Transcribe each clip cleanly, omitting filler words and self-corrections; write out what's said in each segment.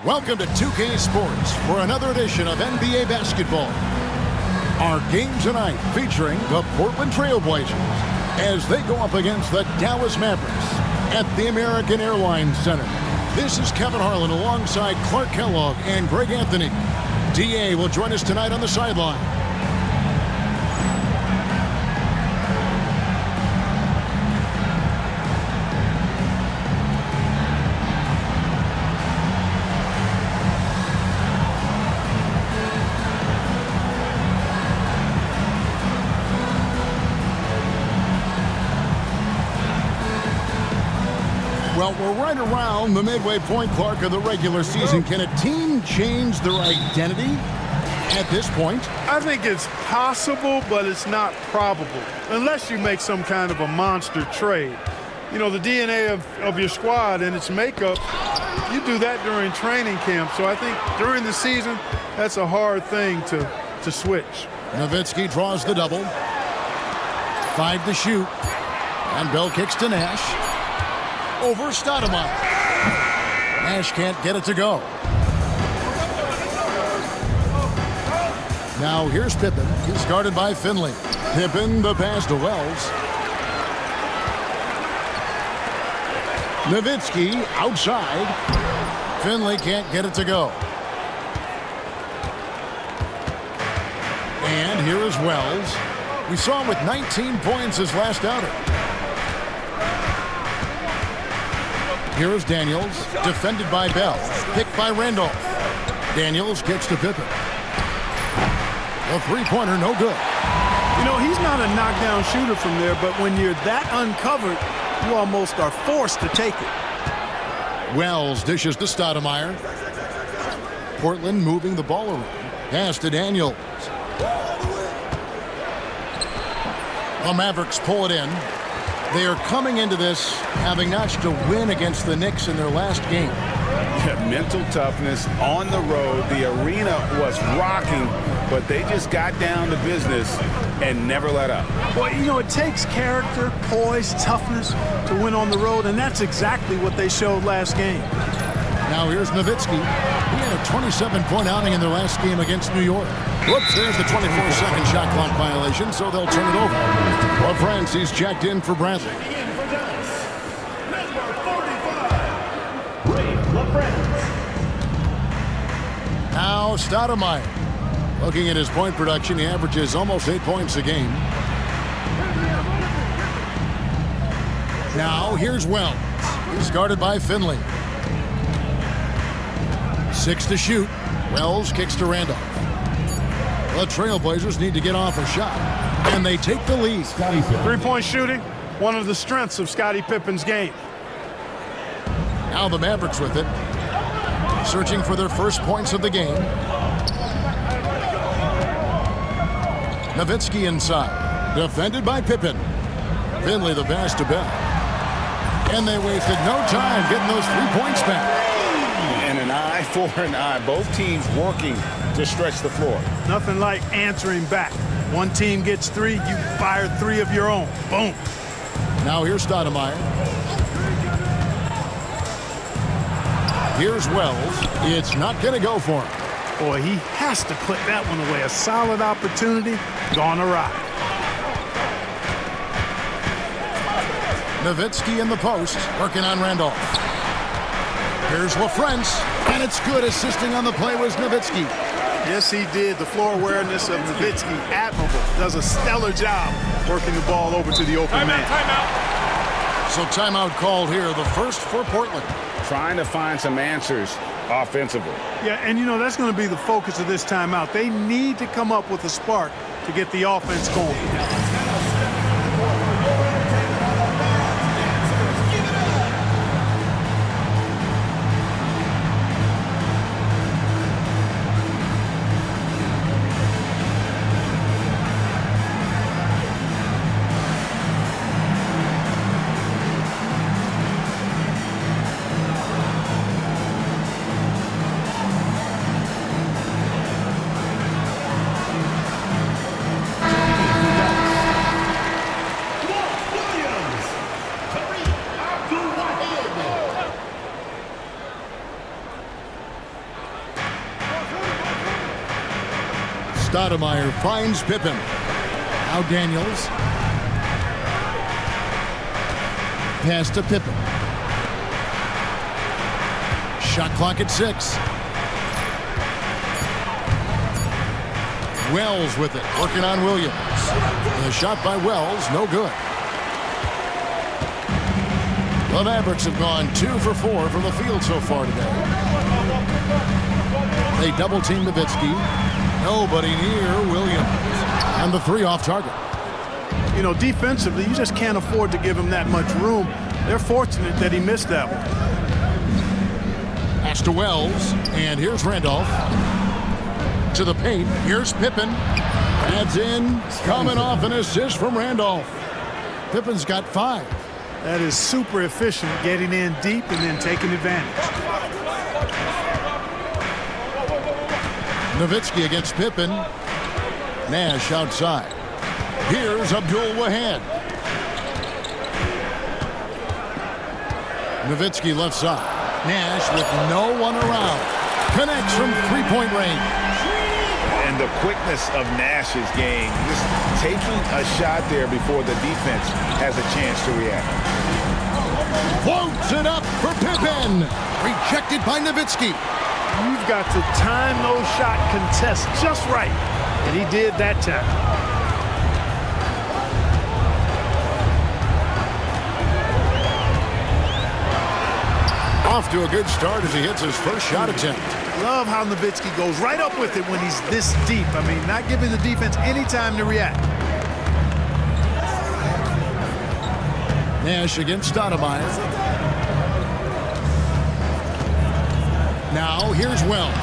Welcome to 2K Sports for another edition of NBA basketball. Our game tonight featuring the Portland Trail Blazers as they go up against the Dallas Mavericks at the American Airlines Center. This is Kevin Harlan alongside Clark Kellogg and Greg Anthony. DA will join us tonight on the sideline. Well, we're right around the midway point, Clark, of the regular season. Can a team change their identity at this point? I think it's possible, but it's not probable, unless you make some kind of a monster trade. You know, the DNA of your squad and its makeup, you do that during training camp. So I think during the season, that's a hard thing to switch. Nowitzki draws the double. 5 to shoot. And Bell kicks to Nash. Over Stoudemire. Nash can't get it to go. Now here's Pippen. He's guarded by Finley. Pippen, the pass to Wells. Nowitzki outside. Finley can't get it to go. And here is Wells. We saw him with 19 points his last outing. Here is Daniels, defended by Bell, picked by Randolph. Daniels gets to Pippen. A three-pointer, no good. You know, he's not a knockdown shooter from there, but when you're that uncovered, you almost are forced to take it. Wells dishes to Stoudemire. Portland moving the ball around. Pass to Daniels. The Mavericks pull it in. They are coming into this having notched a win against the Knicks in their last game. Yeah, mental toughness on the road. The arena was rocking, but they just got down to business and never let up. Well, you know, it takes character, poise, toughness to win on the road, and that's exactly what they showed last game. Now here's Nowitzki. He had a 27-point outing in their last game against New York. Whoops, there's the 24-second shot clock violation, so they'll turn it over. Well, friends, he's checked in for Bradley. Now Stoudemire. Looking at his point production, he averages almost 8 points a game. Now here's Wells. He's guarded by Finley. 6 to shoot. Wells kicks to Randolph. The Trailblazers need to get off a shot, and they take the lead. Three-point shooting, one of the strengths of Scottie Pippen's game. Now the Mavericks with it, searching for their first points of the game. Nowitzki inside, defended by Pippen. Finley the pass to Bell. And they wasted no time getting those 3 points back. And an eye for an eye. Both teams working to stretch the floor. Nothing like answering back. One team gets 3, you fire 3 of your own. Boom. Now here's Stoudemire. Here's Wells. It's not going to go for him. Boy, he has to put that one away. A solid opportunity, gone awry. Nowitzki in the post, working on Randolph. Here's LaFrance, and it's good. Assisting on the play was Nowitzki. Yes, he did. The floor awareness of Nowitzki, admirable. Does a stellar job working the ball over to the open man. Timeout. So timeout called here, the first for Portland. Trying to find some answers offensively. Yeah, and you know, that's going to be the focus of this timeout. They need to come up with a spark to get the offense going. Stoudemire finds Pippen. Now Daniels. Pass to Pippen. Shot clock at 6. Wells with it, working on Williams. The shot by Wells, no good. The Mavericks have gone 2 for 4 from the field so far today. They double-team Nowitzki. Nobody near Williams. And the 3 off target. You know, defensively, you just can't afford to give him that much room. They're fortunate that he missed that one. Pass to Wells, and here's Randolph. To the paint, here's Pippen. Adds in, coming off an assist from Randolph. Pippen's got 5. That is super efficient, getting in deep and then taking advantage. Nowitzki against Pippen. Nash outside. Here's Abdul-Wahad. Nowitzki left side. Nash with no one around. Connects from three-point range. And the quickness of Nash's game, just taking a shot there before the defense has a chance to react. Floats it up for Pippen. Rejected by Nowitzki. You've got to time those shot contests just right. And he did that time. Off to a good start as he hits his first shot attempt. Love how Nowitzki goes right up with it when he's this deep. I mean, not giving the defense any time to react. Nash against Stoudemire. Now here's Wells.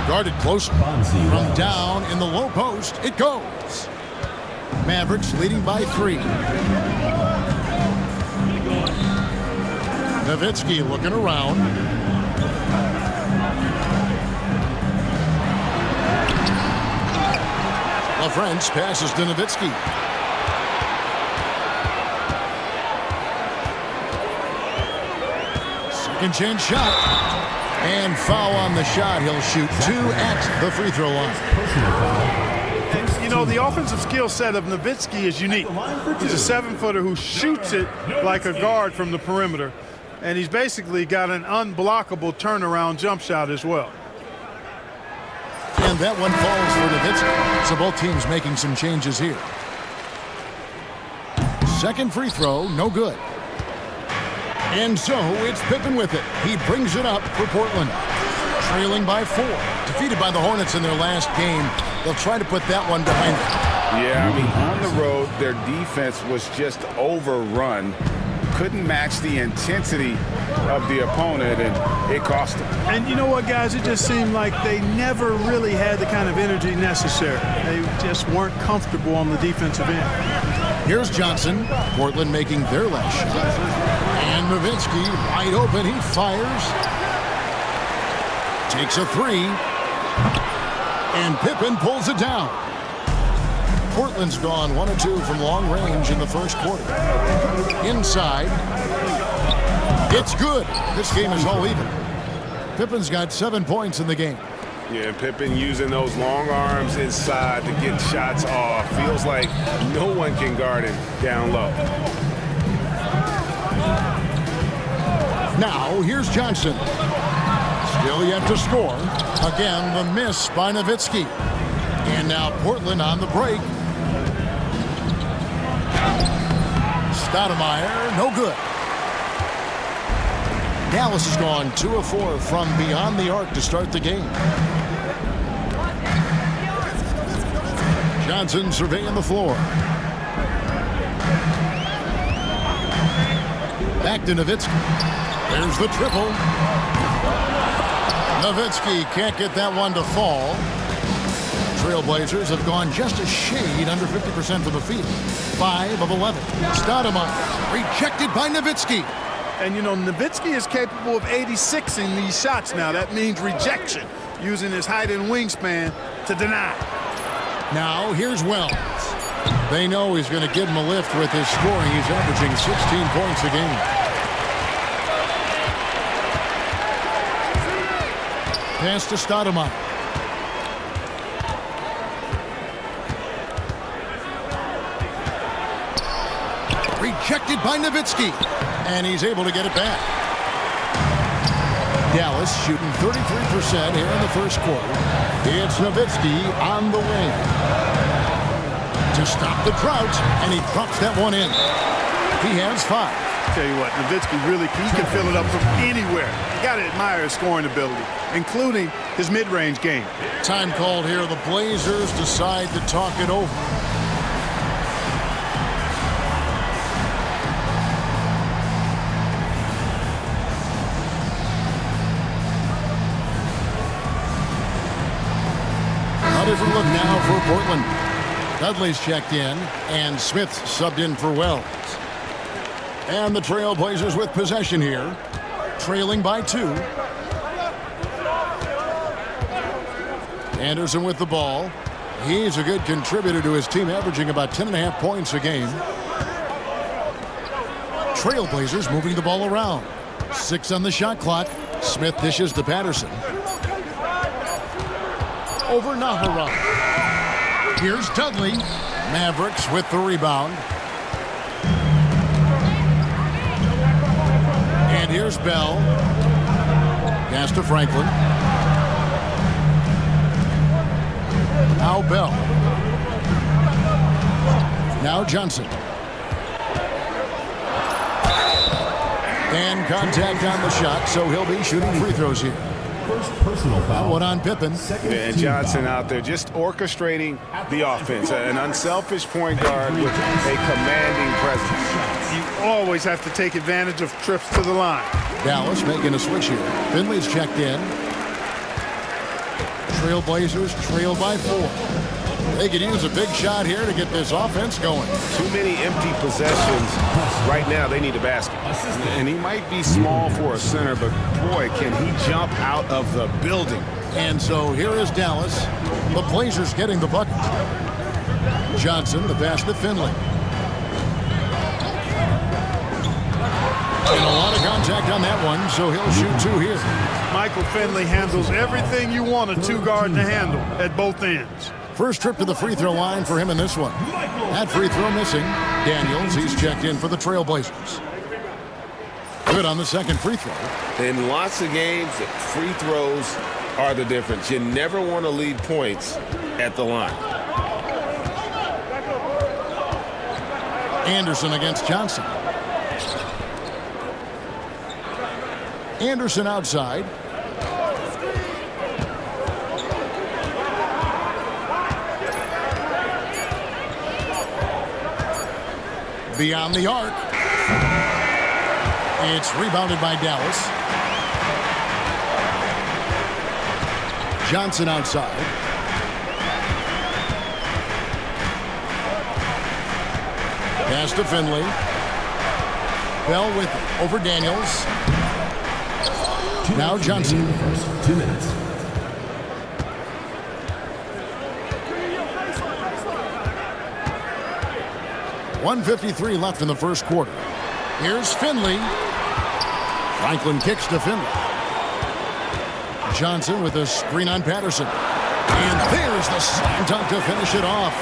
Guarded close from down in the low post. It goes. Mavericks leading by 3. Nowitzki looking around. LaFrance passes to Nowitzki. Second chance shot. And foul on the shot. He'll shoot 2 at the free throw line. And, you know, the offensive skill set of Nowitzki is unique. He's a 7-footer who shoots it like a guard from the perimeter. And he's basically got an unblockable turnaround jump shot as well. And that one falls for Nowitzki. So both teams making some changes here. Second free throw, no good. And so it's Pippen with it. He brings it up for Portland. Trailing by 4. Defeated by the Hornets in their last game. They'll try to put that one behind them. Yeah, I mean, on the road, their defense was just overrun. Couldn't match the intensity of the opponent, and it cost them. And you know what, guys? It just seemed like they never really had the kind of energy necessary. They just weren't comfortable on the defensive end. Here's Johnson. Portland making their last shot. And Nowitzki wide open. He fires. Takes a 3. And Pippen pulls it down. Portland's gone 1 of 2 from long range in the first quarter. Inside. It's good. This game is all even. Pippen's got 7 points in the game. Yeah, Pippen using those long arms inside to get shots off. Feels like no one can guard him down low. Now, here's Johnson. Still yet to score. Again, the miss by Nowitzki. And now Portland on the break. Stoudemire, no good. Dallas has gone 2 of 4 from beyond the arc to start the game. Johnson surveying the floor. Back to Nowitzki. There's the triple. Nowitzki can't get that one to fall. Trailblazers have gone just a shade under 50% from the field. 5 of 11. Stoudemire rejected by Nowitzki. And, you know, Nowitzki is capable of 86ing these shots now. That means rejection, using his height and wingspan to deny. Now, here's Wells. They know he's going to give him a lift with his scoring. He's averaging 16 points a game. Pass to Stoudemire. rejected by Nowitzki. And he's able to get it back. Dallas shooting 33% here in the first quarter. It's Nowitzki on the wing to stop the drought, and he drops that one in. He has 5. Tell you what, Nowitzki really can fill it up from anywhere. You got to admire his scoring ability, including his mid-range game. Time called here. The Blazers decide to talk it over. A different look now for Portland. Dudley's checked in, and Smith's subbed in for Wells. And the Trailblazers with possession here, trailing by 2. Anderson with the ball. He's a good contributor to his team, averaging about 10.5 points a game. Trailblazers moving the ball around. 6 on the shot clock. Smith dishes to Patterson. Over Nahara. Here's Dudley. Mavericks with the rebound. And here's Bell. Pass to Franklin. Now Bell. Now Johnson. And contact on the shot, so he'll be shooting free throws here. First personal foul. One on Pippen. And Johnson out there just orchestrating the offense. An unselfish point guard with a commanding presence. You always have to take advantage of trips to the line. Dallas making a switch here. Finley's checked in. Trailblazers trail by 4. They could use a big shot here to get this offense going. Too many empty possessions. Right now, they need a basket. And he might be small for a center, but boy, can he jump out of the building. And so here is Dallas. The Blazers getting the bucket. Johnson, the pass to Finley. And a lot of contact on that one, so he'll shoot 2 here. Michael Finley handles everything you want a 2-guard to handle at both ends. First trip to the free throw line for him in this one. That free throw missing. Daniels, he's checked in for the Trailblazers. Good on the second free throw. In lots of games, free throws are the difference. You never want to lead points at the line. Anderson against Johnson. Anderson outside. Beyond the arc. It's rebounded by Dallas. Johnson outside. Pass to Finley. Bell with it. Over Daniels. Now Johnson. 2 minutes. .153 left in the first quarter. Here's Finley. Franklin kicks to Finley. Johnson with a screen on Patterson. And there's the slam dunk to finish it off.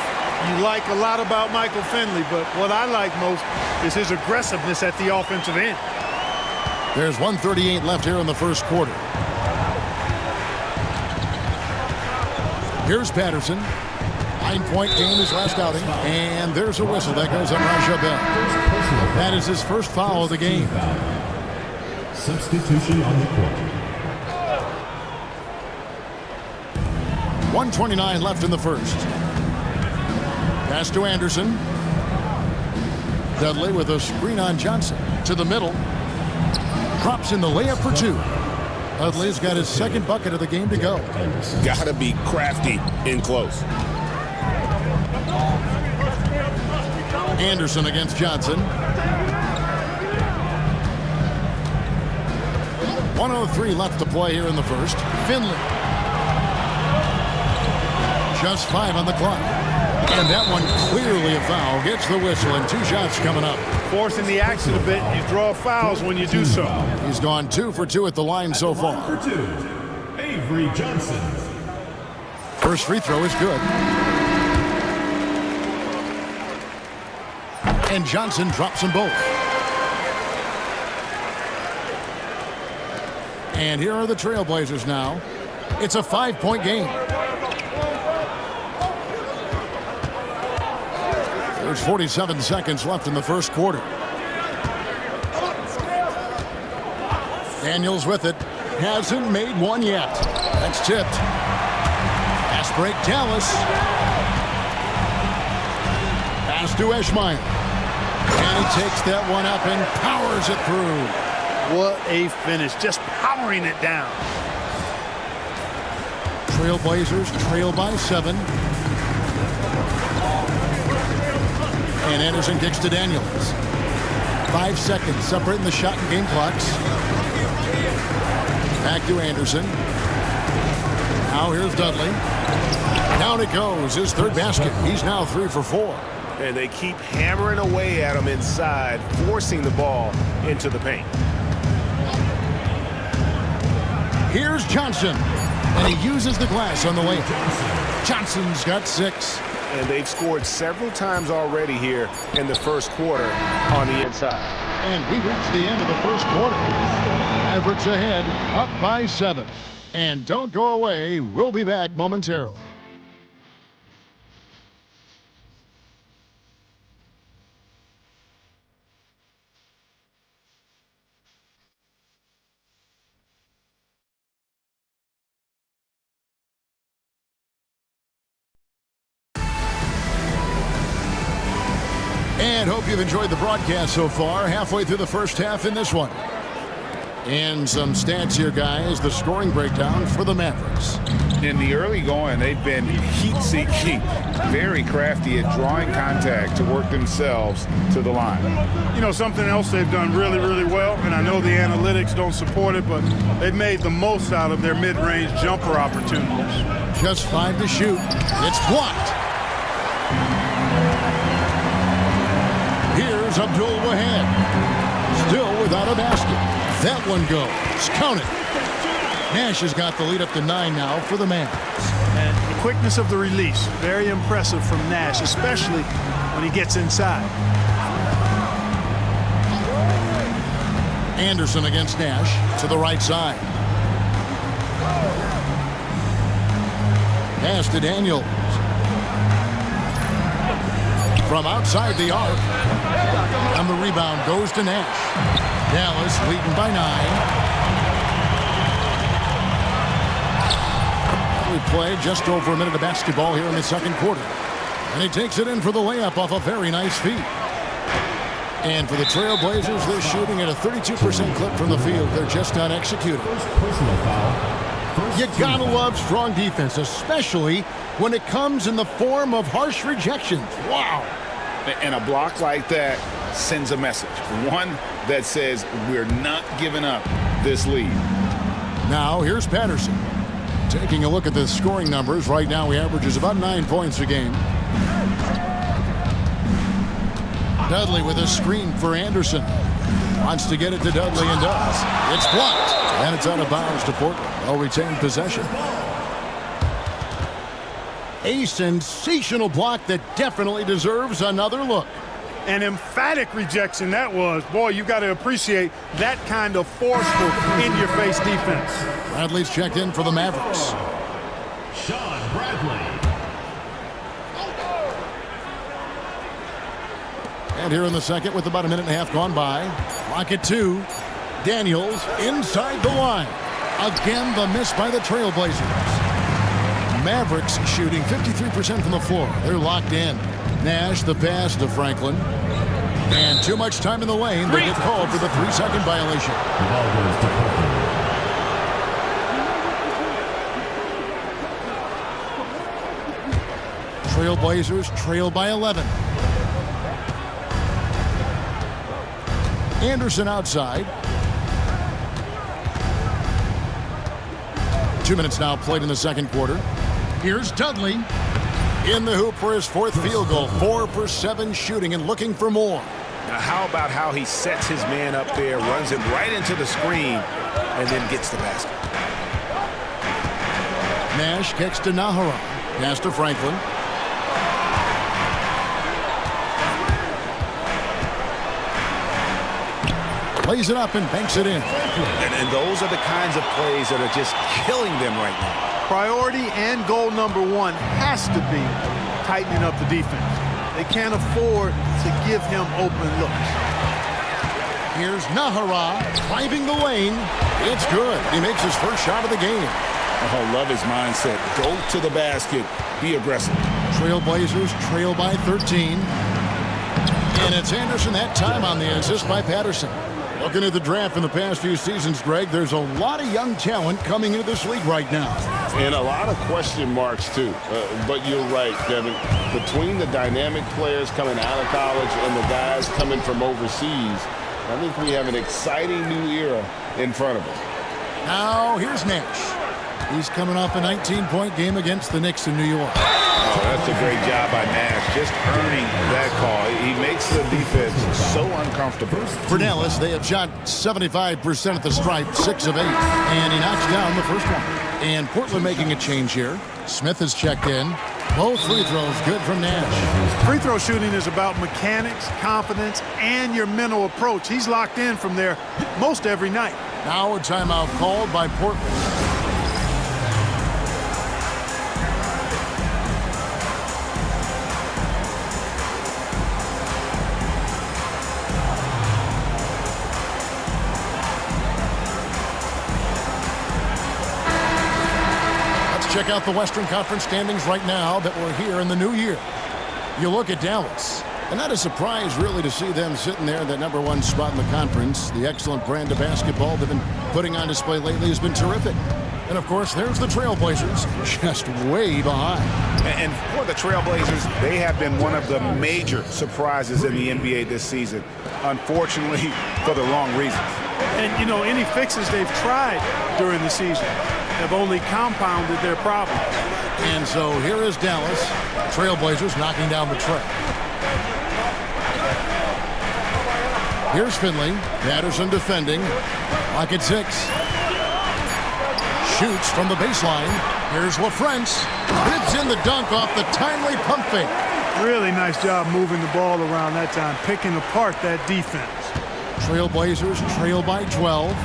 You like a lot about Michael Finley, but what I like most is his aggressiveness at the offensive end. There's 1:38 left here in the first quarter. Here's Patterson. 9-point game his last outing. And there's a whistle that goes on Raja Bell. That is his first foul of the game. Substitution on the court. 1:29 left in the first. Pass to Anderson. Dudley with a screen on Johnson. To the middle. Drops in the layup for 2. Dudley's got his second bucket of the game to go. Gotta be crafty in close. Anderson against Johnson. 1:03 left to play here in the first. Finley. Just 5 on the clock. And that one clearly a foul. Gets the whistle and 2 shots coming up. Forcing the action a bit, you draw fouls when you do so. He's gone 2 for 2 at the line so far. For 2, Avery Johnson. First free throw is good. And Johnson drops them both. And here are the Trailblazers now. It's a 5-point game. There's 47 seconds left in the first quarter. Daniels with it. Hasn't made one yet. That's tipped. Pass break, Dallas. Pass to Eschmeyer. And he takes that one up and powers it through. What a finish. Just powering it down. Trailblazers trail by 7. And Anderson kicks to Daniels. 5 seconds separating the shot and game clocks. Back to Anderson. Now here's Dudley. Down it goes. His third basket. He's now 3 for 4. And they keep hammering away at him inside, forcing the ball into the paint. Here's Johnson. And he uses the glass on the way. Johnson's got 6. And they've scored several times already here in the first quarter on the inside. And we reach the end of the first quarter. Mavericks ahead, up by 7. And don't go away. We'll be back momentarily. And hope you've enjoyed the broadcast so far. Halfway through the first half in this one. And some stats here, guys. The scoring breakdown for the Mavericks. In the early going, they've been heat-seeking, very crafty at drawing contact to work themselves to the line. You know, something else they've done really, really well, and I know the analytics don't support it, but they've made the most out of their mid-range jumper opportunities. Just 5 to shoot. It's blocked. Here's Abdul Wahab. Still without a basket. That one goes. Count it. Nash has got the lead up to 9 now for the Mavericks. And the quickness of the release, very impressive from Nash, especially when he gets inside. Anderson against Nash to the right side. Pass to Daniels. From outside the arc. And the rebound goes to Nash. Dallas leading by 9. We play just over a minute of basketball here in the second quarter. And he takes it in for the layup off a very nice feed. And for the Trailblazers, they're shooting at a 32% clip from the field. They're just not executing. Personal foul. You gotta love strong defense, especially when it comes in the form of harsh rejections. Wow. And a block like that sends a message. One that says we're not giving up this lead. Now here's Patterson. Taking a look at the scoring numbers, right now he averages about 9 points a game. Dudley with a screen for Anderson. Wants to get it to Dudley and does. It's blocked. And it's out of bounds to Portland. They'll retain possession. A sensational block that definitely deserves another look. An emphatic rejection that was. Boy, you got to appreciate that kind of forceful in-your-face defense. Bradley's checked in for the Mavericks. Sean Bradley. And here in the second with about a minute and a half gone by. Clock at 2. Daniels inside the line. Again, the miss by the Trailblazers. Mavericks shooting 53% from the floor. They're locked in. Nash the pass to Franklin. And too much time in the lane. They get called for the 3-second violation. The ball goes to Portland. Trailblazers trail by 11. Anderson outside. 2 minutes now played in the second quarter. Here's Dudley. In the hoop for his 4th field goal. 4 for 7 shooting and looking for more. Now, how about how he sets his man up there, runs him right into the screen, and then gets the basket. Nash kicks to Nahara. Pass to Franklin. lays it up and banks it in. And those are the kinds of plays that are just killing them right now. Priority and goal number one has to be tightening up the defense. They can't afford to give him open looks. Here's Nahara driving the lane. It's good. He makes his first shot of the game. Oh, love his mindset. Go to the basket. Be aggressive. Trailblazers trail by 13. And it's Anderson that time on the assist by Patterson. Looking at the draft in the past few seasons, Greg, there's a lot of young talent coming into this league right now. And a lot of question marks, too. But you're right, Kevin. Between the dynamic players coming out of college and the guys coming from overseas, I think we have an exciting new era in front of us. Now, here's Nash. He's coming off a 19-point game against the Knicks in New York. Oh, that's a great job by Nash, just earning that call. He makes the defense so uncomfortable. For Dallas, they have shot 75% at the stripe, 6 of 8. And he knocks down the first one. And Portland making a change here. Smith has checked in. Both free throws good from Nash. Free throw shooting is about mechanics, confidence, and your mental approach. He's locked in from there most every night. Now a timeout called by Portland. Check out the Western Conference standings right now that we're here in the new year. You look at Dallas, and not a surprise really to see them sitting there in that #1 spot in the conference. The excellent brand of basketball they've been putting on display lately has been terrific. And of course, there's the Trailblazers, just way behind. And for the Trailblazers, they have been one of the major surprises in the NBA this season, unfortunately for the wrong reasons. And, you know, any fixes they've tried during the season have only compounded their problem. And so here is Dallas. Trailblazers knocking down the tray. Here's Finley. Patterson defending. Lock at 6. Shoots from the baseline. Here's LaFrance. Ribs in the dunk off the timely pump fake. Really nice job moving the ball around that time, picking apart that defense. Trailblazers trail by 12.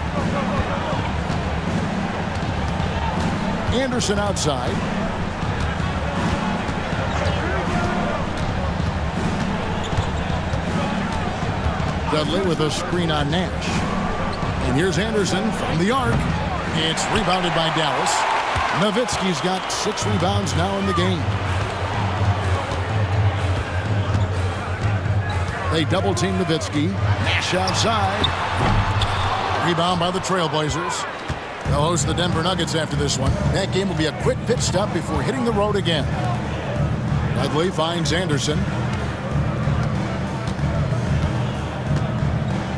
Anderson outside. Dudley with a screen on Nash. And here's Anderson from the arc. It's rebounded by Dallas. Nowitzki's got 6 rebounds now in the game. They double-team Nowitzki. Nash outside. Rebound by the Trailblazers. They'll host the Denver Nuggets after this one. That game will be a quick pit stop before hitting the road again. Dudley finds Anderson.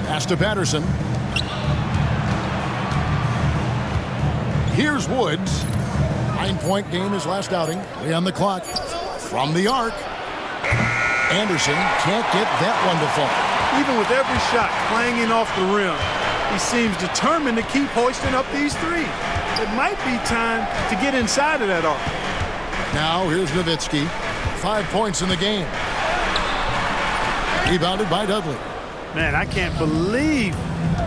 Pass to Patterson. Here's Woods. 9-point game his last outing. 3 on the clock. From the arc. Anderson can't get that one to fall. Even with every shot clanging off the rim, he seems determined to keep hoisting up these threes. It might be time to get inside of that arc. Now here's Nowitzki. 5 points in the game. Rebounded by Dudley. Man, I can't believe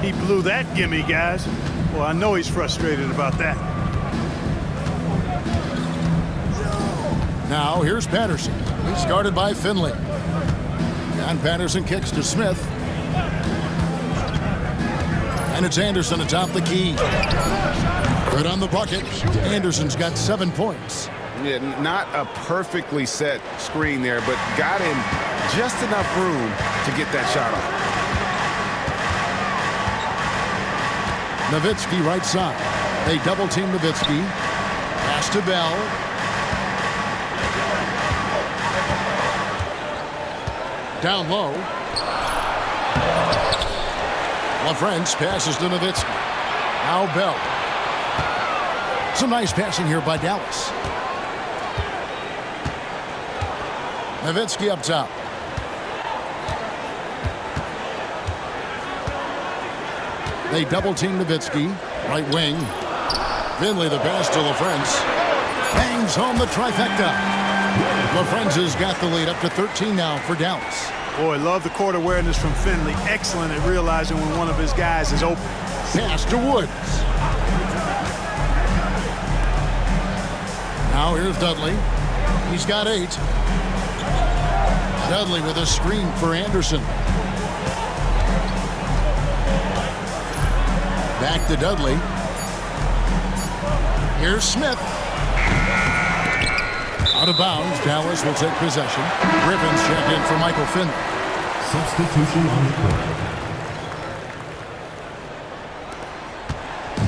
he blew that gimme, guys. Well, I know he's frustrated about that. Now here's Patterson. He's guarded by Finley. And Patterson kicks to Smith. And it's Anderson atop the key. Good on the bucket. Anderson's got 7 points. Yeah, not a perfectly set screen there, but got in just enough room to get that shot off. Nowitzki right side. They double-team Nowitzki. Pass to Bell. Down low. LaFrance passes to Nowitzki. Now Bell. Some nice passing here by Dallas. Nowitzki up top. They double-team Nowitzki. Right wing. Finley the pass to LaFrance. Bangs home the trifecta. LaFrance has got the lead up to 13 now for Dallas. Boy, love the court awareness from Finley. Excellent at realizing when one of his guys is open. Pass to Woods. Now here's Dudley. He's got 8. Dudley with a screen for Anderson. Back to Dudley. Here's Smith. Out of bounds. Dallas will take possession. Griffin's checked in for Michael Finley. Substitution on the court.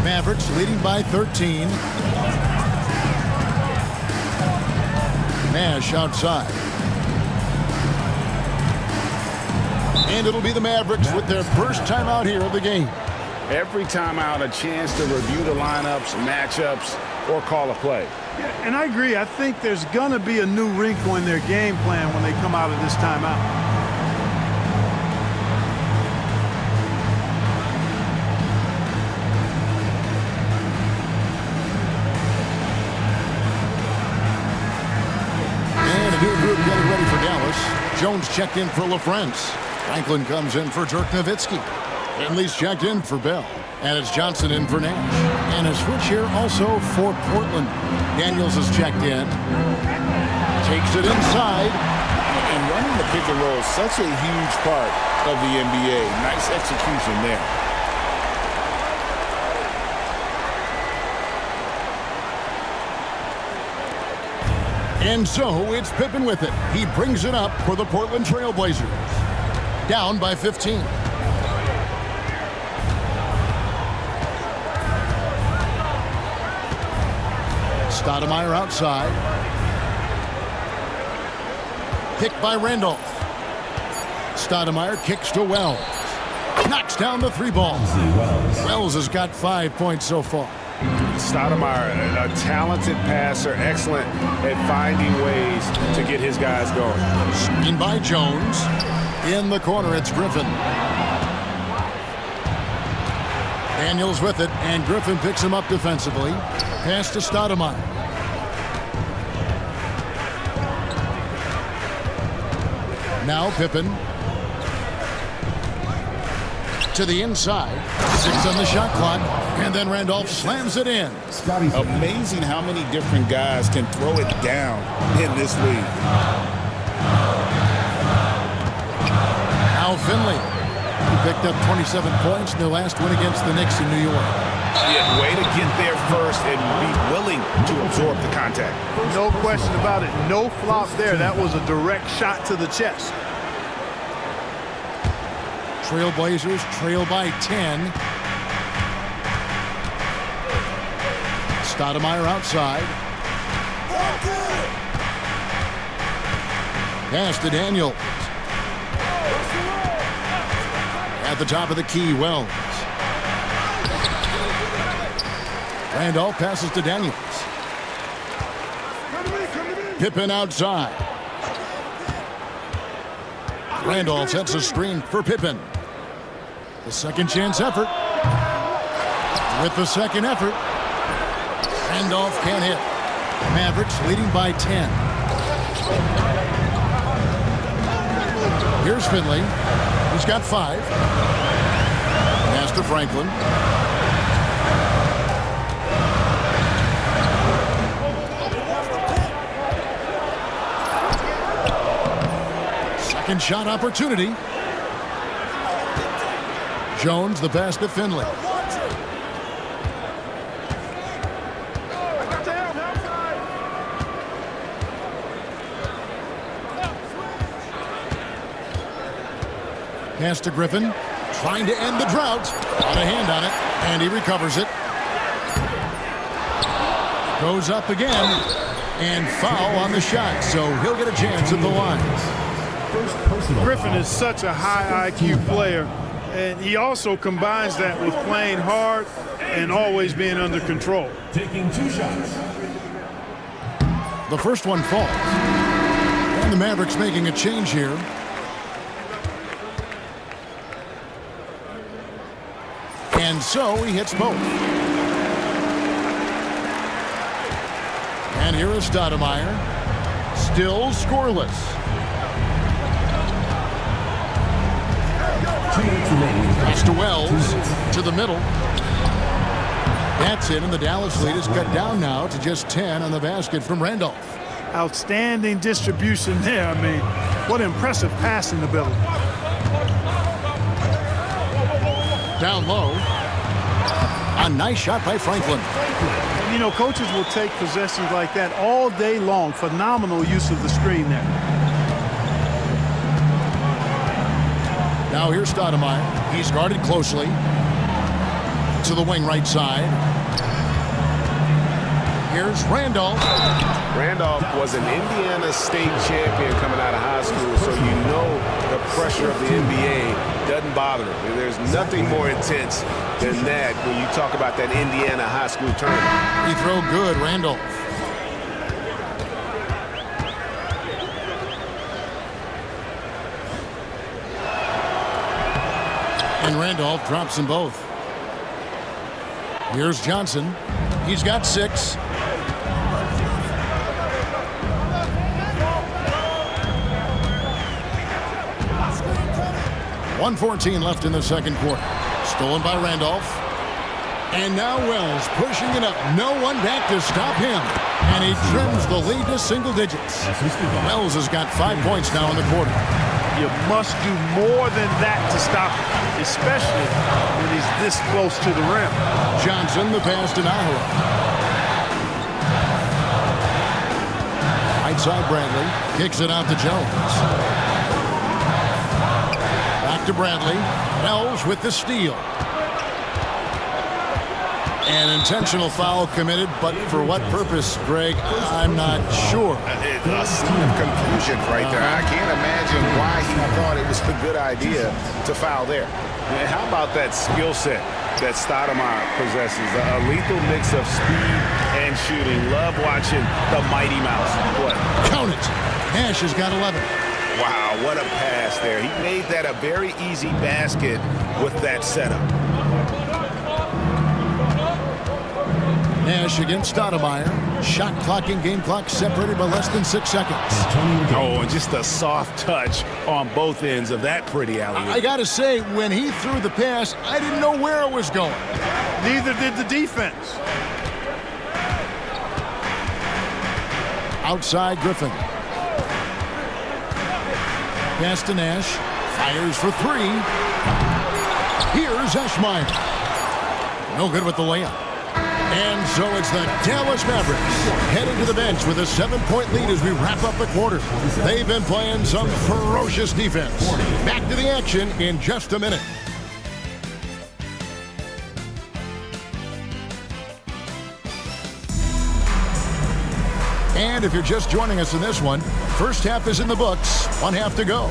Mavericks leading by 13. Nash outside. And it'll be the Mavericks with their first timeout here of the game. Every timeout, a chance to review the lineups, matchups, or call a play. Yeah, and I agree. I think there's going to be a new wrinkle in their game plan when they come out of this timeout. And a new group getting ready for Dallas. Jones checked in for LaFrance. Franklin comes in for Dirk Nowitzki. Finley's checked in for Bell. And it's Johnson in for Nash. And a switch here also for Portland. Daniels is checked in. Takes it inside. And running the pick and roll is such a huge part of the NBA. Nice execution there. And so it's Pippen with it. He brings it up for the Portland Trail Blazers. Down by 15. Stoudemire outside. Picked by Randolph. Stoudemire kicks to Wells. Knocks down the 3 ball. Wells has got 5 points so far. Stoudemire, a talented passer, excellent at finding ways to get his guys going. Screen by Jones. In the corner, it's Griffin. Daniels with it, and Griffin picks him up defensively. Pass to Stoudemire. Now Pippen. To the inside. 6 on the shot clock. And then Randolph slams it in. Amazing how many different guys can throw it down in this league. Now Finley. He picked up 27 points in their last win against the Knicks in New York. Yeah, way to get there first and be willing to absorb the contact. No question about it. No flop there. That was a direct shot to the chest. Trailblazers trail by 10. Stoudemire outside. Pass to Daniels. At the top of the key, Wells. Randolph passes to Daniels. Pippen outside. Randolph sets a screen for Pippen. The second chance effort. With the second effort, Randolph can't hit. Mavericks leading by 10. Here's Finley. He's got 5. Pass to Franklin. Second shot opportunity. Jones, the pass to Finley. Pass to Griffin, trying to end the drought. Got a hand on it, and he recovers it. Goes up again, and foul on the shot, so he'll get a chance at the line. Griffin is such a high IQ player, and he also combines that with playing hard and always being under control. Taking 2 shots. The first one falls. And the Mavericks making a change here. And so he hits both. And here is Stoudemire. Still scoreless. 2 minutes remaining. Pass to Wells, to the middle. That's it, and the Dallas lead is cut down now to just 10 on the basket from Randolph. Outstanding distribution there. I mean, what impressive passing ability. Down low. A nice shot by Franklin. You know, coaches will take possessions like that all day long. Phenomenal use of the screen there. Now here's Stoudemire. He's guarded closely. To the wing right side. Here's Randolph. Randolph was an Indiana State champion coming out of high school, so you know the pressure of the NBA doesn't bother him. There's nothing more intense than that when you talk about that Indiana high school tournament. He throw good, Randolph. And Randolph drops them both. Here's Johnson. He's got 6. .114 left in the second quarter. Stolen by Randolph. And now Wells pushing it up. No one back to stop him. And he trims the lead to single digits. Wells has got 5 points now in the quarter. You must do more than that to stop him, especially when he's this close to the rim. Johnson, the pass to Nahara. Right side Bradley. Kicks it out to Jones. Back to Bradley. Wells with the steal. An intentional foul committed, but for what purpose, Greg? I'm not sure. A scene of confusion right there. I can't imagine why he thought it was a good idea to foul there. And how about that skill set that Stoudemire possesses? A lethal mix of speed and shooting. Love watching the Mighty Mouse. What? Count it. Nash has got 11. Wow, what a pass there. He made that a very easy basket with that setup. Nash against Stoudemire. Shot clock and game clock separated by less than 6 seconds. Oh, and just a soft touch on both ends of that pretty alley-oop. I gotta say, when he threw the pass, I didn't know where it was going. Neither did the defense. Outside Griffin. Pass to Nash. Fires for 3. Here's Eschmeyer. No good with the layup. And so it's the Dallas Mavericks heading to the bench with a 7-point lead as we wrap up the quarter. They've been playing some ferocious defense. Back to the action in just a minute. And if you're just joining us in this one, first half is in the books, 1 half to go.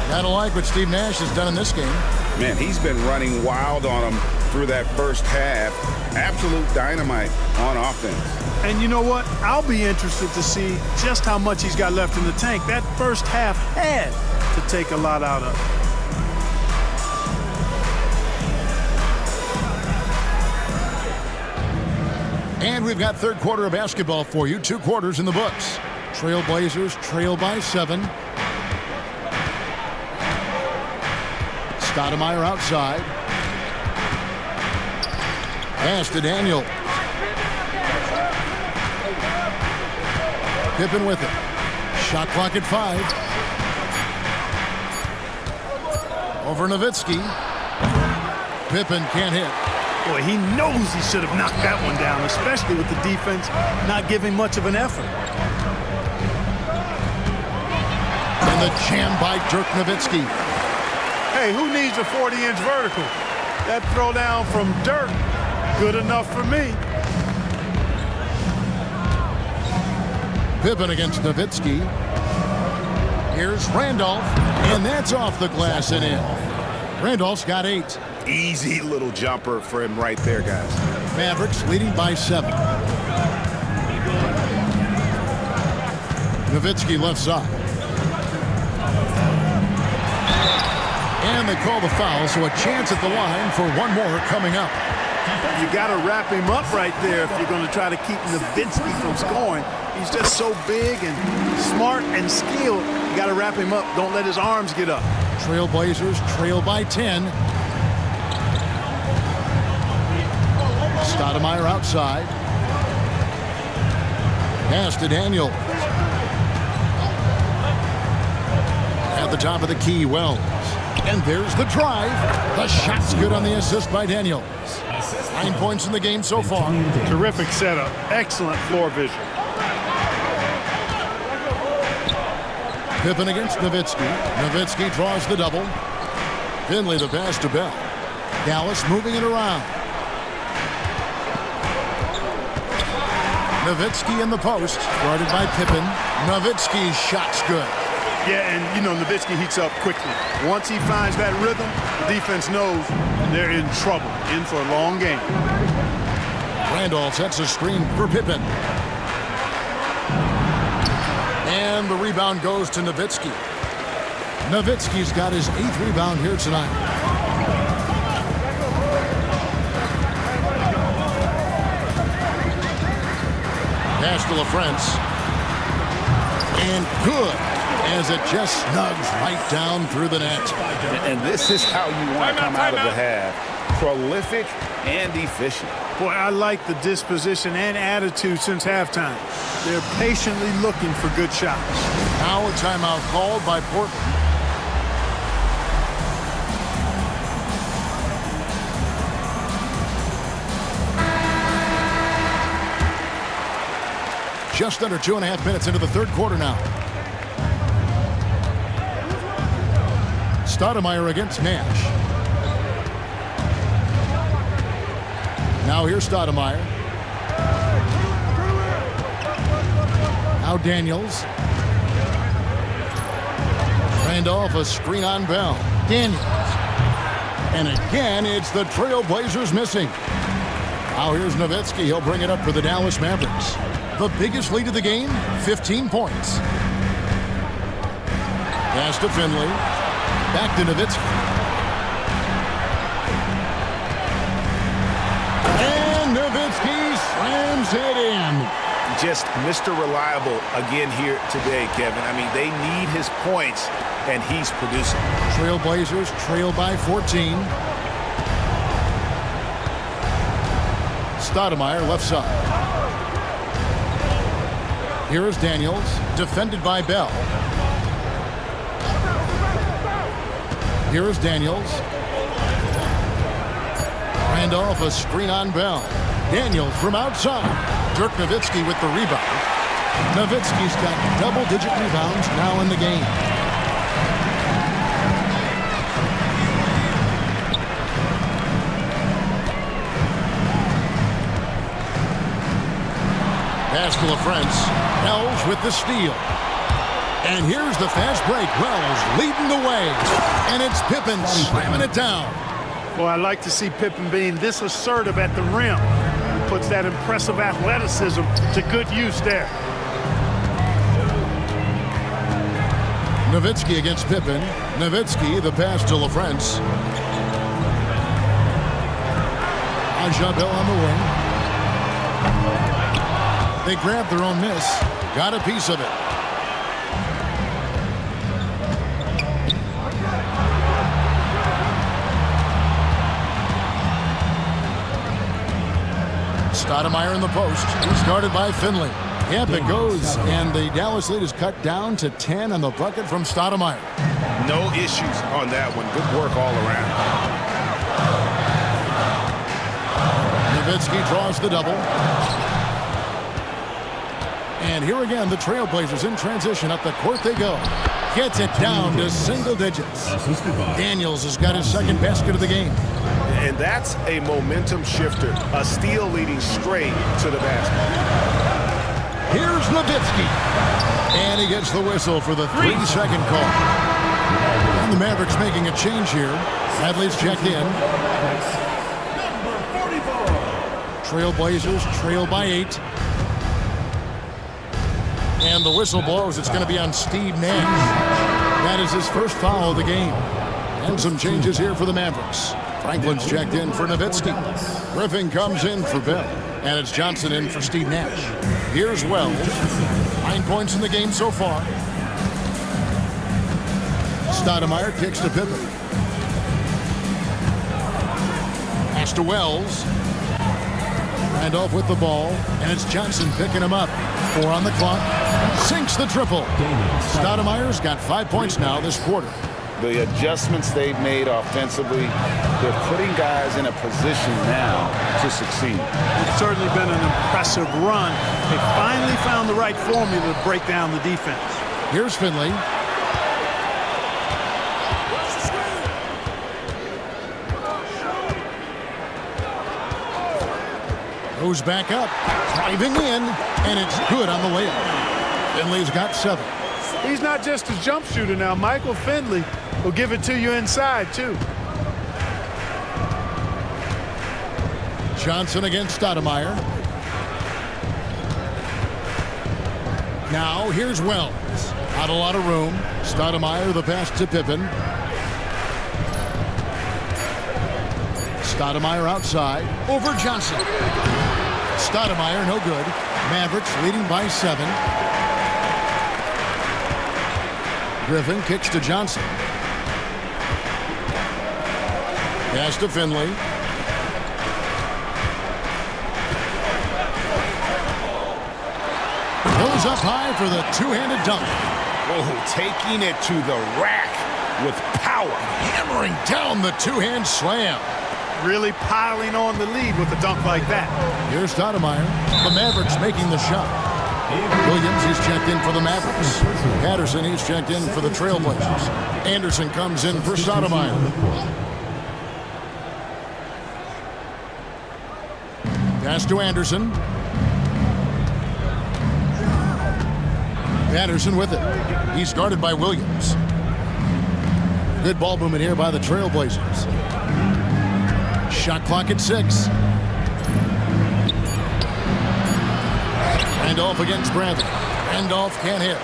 Gotta like what Steve Nash has done in this game. Man, he's been running wild on them through that first half. Absolute dynamite on offense. And you know what? I'll be interested to see just how much he's got left in the tank. That first half had to take a lot out of it. And we've got third quarter of basketball for you. 2 quarters in the books. Trailblazers trail by 7. Stoudemire outside. Pass to Daniel. Pippen with it. Shot clock at 5. Over Nowitzki. Pippen can't hit. Boy, he knows he should have knocked that one down, especially with the defense not giving much of an effort. And the jam by Dirk Nowitzki. Hey, who needs a 40-inch vertical? That throwdown from Dirk, good enough for me. Pippen against Nowitzki. Here's Randolph, and that's off the glass and in. Randolph's got 8. Easy little jumper for him right there, guys. Mavericks leading by 7. Nowitzki left side. And they call the foul, so a chance at the line for one more coming up. You got to wrap him up right there if you're going to try to keep Nowitzki from scoring. He's just so big and smart and skilled. You got to wrap him up. Don't let his arms get up. Trailblazers trail by 10. Stoudemire outside. Pass to Daniels. At the top of the key, Wells. And there's the drive. The shot's good on the assist by Daniels. 9 points in the game so far. Terrific setup. Excellent floor vision. Pippen against Nowitzki. Nowitzki draws the double. Finley the pass to Bell. Dallas moving it around. Nowitzki in the post. Guarded by Pippen. Nowitzki's shot's good. Yeah, and, you know, Nowitzki heats up quickly. Once he finds that rhythm, the defense knows they're in trouble, in for a long game. Randolph sets a screen for Pippen. And the rebound goes to Nowitzki. Nowitzki's got his 8th rebound here tonight. Pass to LaFrance. And good, as it just snugs right down through the net. And this is how you want to come out of the half. Prolific and efficient. Boy, I like the disposition and attitude since halftime. They're patiently looking for good shots. Now a timeout called by Portland. Just under 2.5 minutes into the third quarter now. Stoudemire against Nash. Now here's Stoudemire. Now Daniels. Randolph, a screen on Bell. Daniels. And again, it's the Trailblazers missing. Now here's Nowitzki. He'll bring it up for the Dallas Mavericks. The biggest lead of the game, 15 points. Pass to Finley. Back to Nowitzki. And Nowitzki slams it in. Just Mr. Reliable again here today, Kevin. I mean, they need his points, and he's producing. Trailblazers trail by 14. Stoudemire left side. Here is Daniels, defended by Bell. Here is Daniels. Randolph, a screen on Bell. Daniels from outside. Dirk Nowitzki with the rebound. Nowitzki's got double-digit rebounds now in the game. Pass to LaFrance. Wells with the steal. And here's the fast break. Wells leading the way. And it's Pippen slamming it down. Boy, I like to see Pippen being this assertive at the rim. He puts that impressive athleticism to good use there. Nowitzki against Pippen. Nowitzki, the pass to LaFrance. Bell on the wing. They grabbed their own miss. Got a piece of it. Stoudemire in the post. Started by Finley. Yep, it goes. And the Dallas lead is cut down to 10 on the bucket from Stoudemire. No issues on that one. Good work all around. Nowitzki draws the double. And here again, the Trailblazers in transition. Up the court they go. Gets it down to single digits. Daniels has got his second basket of the game. And that's a momentum shifter. A steal leading straight to the basket. Here's Nowitzki. And he gets the whistle for the 3-second call. And the Mavericks making a change here. Bradley's checked in. Trailblazers trail by 8. And the whistle blows. It's going to be on Steve Nash. That is his first foul of the game. And some changes here for the Mavericks. Franklin's checked in for Nowitzki. Griffin comes in for Bell. And it's Johnson in for Steve Nash. Here's Wells. 9 points in the game so far. Stoudemire kicks to Pippen. Pass to Wells. Randolph with the ball, and it's Johnson picking him up. 4 on the clock. Sinks the triple. Stoudemire's got 5 points now this quarter. The adjustments they've made offensively, they're putting guys in a position now to succeed. It's certainly been an impressive run. They finally found the right formula to break down the defense. Here's Finley. Goes back up, driving in, and it's good on the layup. Finley's got 7. He's not just a jump shooter now. Michael Finley will give it to you inside, too. Johnson against Stoudemire. Now here's Wells. Not a lot of room. Stoudemire the pass to Pippen. Stoudemire outside. Over Johnson. Stoudemire no good. Mavericks leading by 7. Griffin kicks to Johnson. Pass to Finley. Goes up high for the two-handed dunk. Oh, taking it to the rack with power. Hammering down the two-hand slam. Really piling on the lead with a dunk like that. Here's Stoudemire. The Mavericks making the shot. Williams, he's checked in for the Mavericks. Patterson, he's checked in for the Trailblazers. Anderson comes in for Stoudemire. Pass to Anderson. Patterson with it. He's guarded by Williams. Good ball movement here by the Trailblazers. Shot clock at 6. Randolph against Bradley. Randolph can't hit.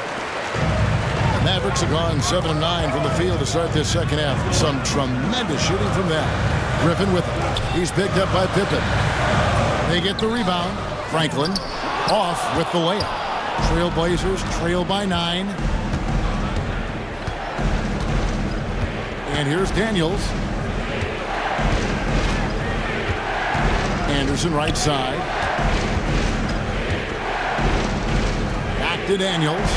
The Mavericks have gone 7 of 9 from the field to start this second half. Some tremendous shooting from them. Griffin with it. He's picked up by Pippen. They get the rebound. Franklin off with the layup. Trailblazers trail by 9. And here's Daniels. Anderson right side. Back to Daniels.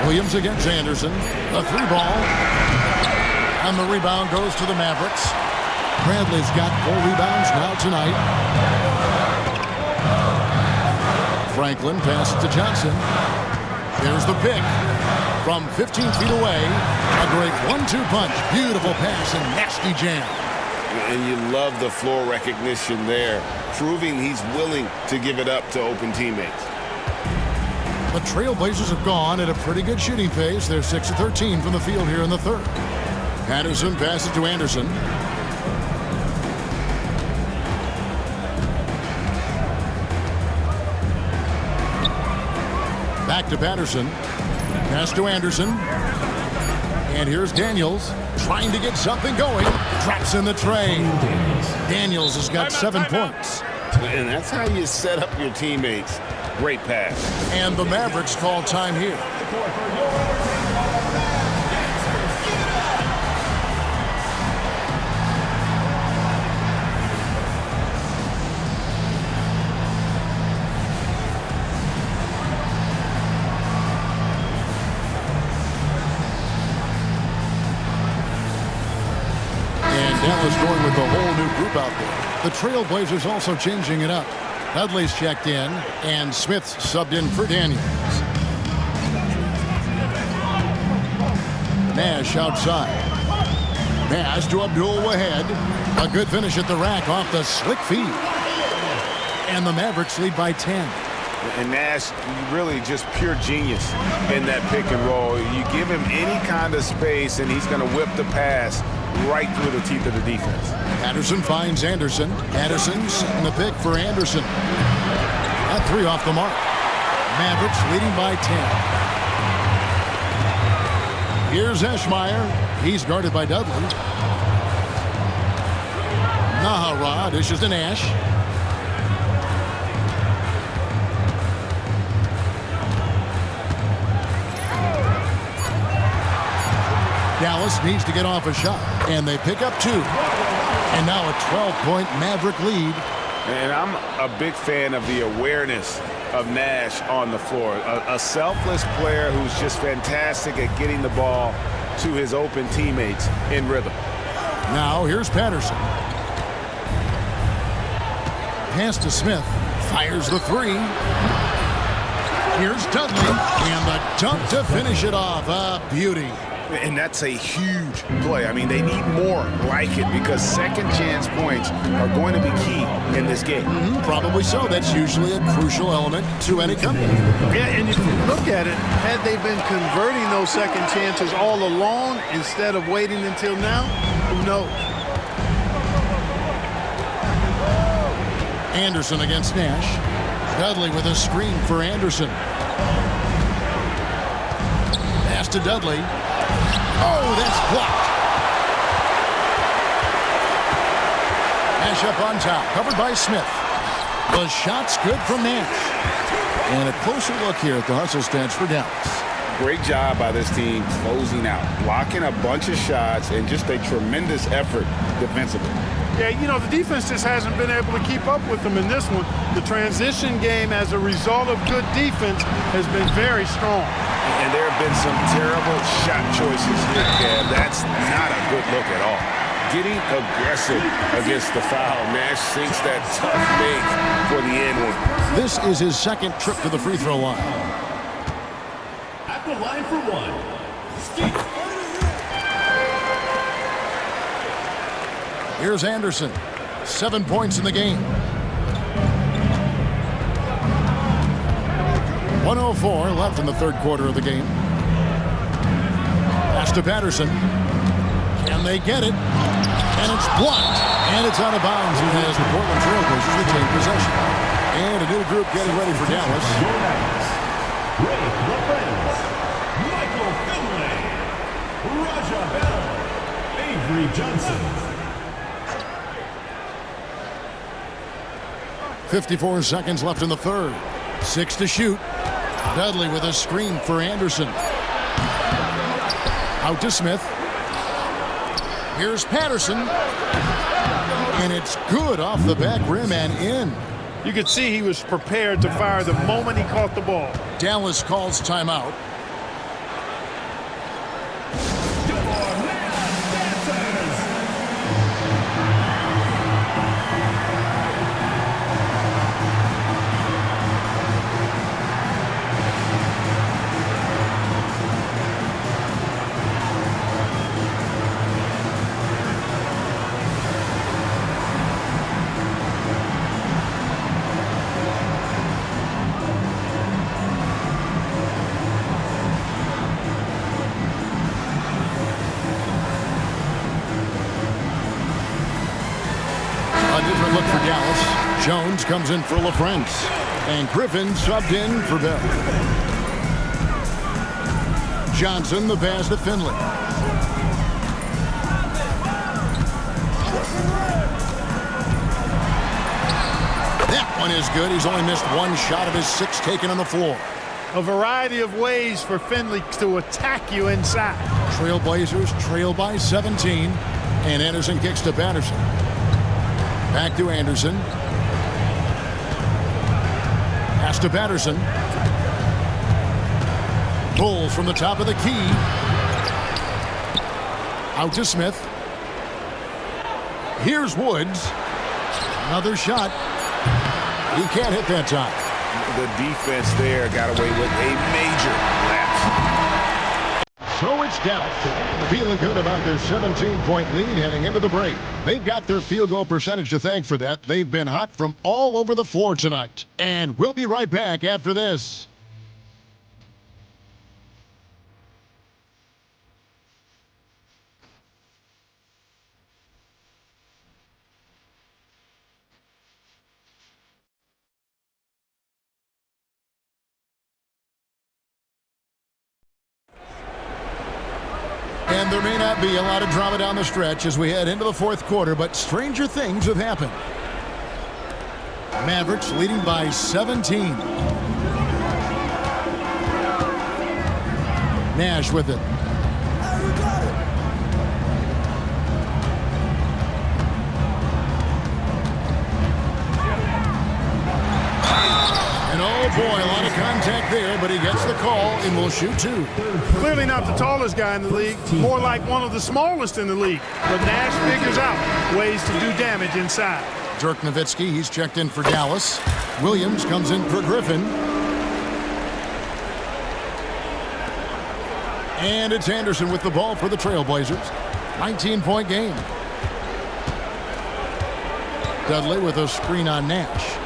Williams against Anderson. The 3-ball. And the rebound goes to the Mavericks. Bradley's got 4 rebounds now tonight. Franklin passes to Johnson. There's the pick. From 15 feet away, a great 1-2 punch. Beautiful pass and nasty jam. And you love the floor recognition there, proving he's willing to give it up to open teammates. The Trailblazers have gone at a pretty good shooting pace. They're 6 of 13 from the field here in the third. Patterson passes to Anderson. Back to Patterson. Pass to Anderson. And here's Daniels trying to get something going. Drops in the tray. Daniels has got 7 points. And that's how you set up your teammates. Great pass. And the Mavericks call time here. Dallas going with a whole new group out there. The Trailblazers also changing it up. Dudley's checked in, and Smith's subbed in for Daniels. Nash outside. Pass to Abdul-Wahid. A good finish at the rack off the slick feed. And the Mavericks lead by 10. And Nash, really just pure genius in that pick and roll. You give him any kind of space, and he's going to whip the pass right through the teeth of the defense. Patterson finds Anderson. Anderson setting the pick for Anderson. That 3 off the mark. Mavericks leading by 10. Here's Eschmeyer. He's guarded by Dudley. Nahara dishes to Nash. Dallas needs to get off a shot, and they pick up 2. And now a 12-point Maverick lead. And I'm a big fan of the awareness of Nash on the floor. A selfless player who's just fantastic at getting the ball to his open teammates in rhythm. Now here's Patterson. Pass to Smith. Fires the 3. Here's Dudley. And the dunk to finish it off. A beauty. And that's a huge play. I mean, they need more like it because second chance points are going to be key in this game. Probably so. That's usually a crucial element to any company. Yeah, and if you look at it, had they been converting those second chances all along instead of waiting until now, who knows? Anderson against Nash. Dudley with a screen for Anderson. Pass to Dudley. Oh, that's blocked. Nash up on top, covered by Smith. The shot's good from Nash. And a closer look here at the hustle stats for Dallas. Great job by this team closing out, blocking a bunch of shots, and just a tremendous effort defensively. Yeah, you know, the defense just hasn't been able to keep up with them in this one. The transition game, as a result of good defense, has been very strong. And there have been some terrible shot choices here, Gab. That's not a good look at all. Getting aggressive against the foul. Nash sinks that tough make for the end one. This is his second trip to the free throw line. At the line for 1, Steve. Here's Anderson. 7 points in the game. 1:04 left in the third quarter of the game. Pass to Patterson. Can they get it? And it's blocked. And it's out of bounds as the Portland Trail Blazers retain possession. And a new group getting ready for Dallas. Ray LaFrance, Michael Finley, Raja Bell, Avery Johnson. 54 seconds left in the third. 6 to shoot. Dudley with a screen for Anderson. Out to Smith. Here's Patterson. And it's good off the back rim and in. You could see he was prepared to fire the moment he caught the ball. Dallas calls timeout. Look for Dallas. Jones comes in for LaFrance. And Griffin subbed in for Bell. Johnson the pass to Finley. That one is good. He's only missed one shot of his 6 taken on the floor. A variety of ways for Finley to attack you inside. Trailblazers trail by 17. And Anderson kicks to Patterson. Back to Anderson. Pass to Patterson. Bulls from the top of the key. Out to Smith. Here's Woods. Another shot. He can't hit that time. The defense there got away with a major lapse. So it's Dallas, feeling good about their 17-point lead heading into the break. They've got their field goal percentage to thank for that. They've been hot from all over the floor tonight. And we'll be right back after this. And there may not be a lot of drama down the stretch as we head into the fourth quarter, but stranger things have happened. Mavericks leading by 17. Nash with it. oh boy, a lot of contact there, but he gets the call and will shoot two. Clearly not the tallest guy in the league, more like one of the smallest in the league. But Nash figures out ways to do damage inside. Dirk Nowitzki, he's checked in for Dallas. Williams comes in for Griffin. And it's Anderson with the ball for the Trailblazers. 19-point game. Dudley with a screen on Nash.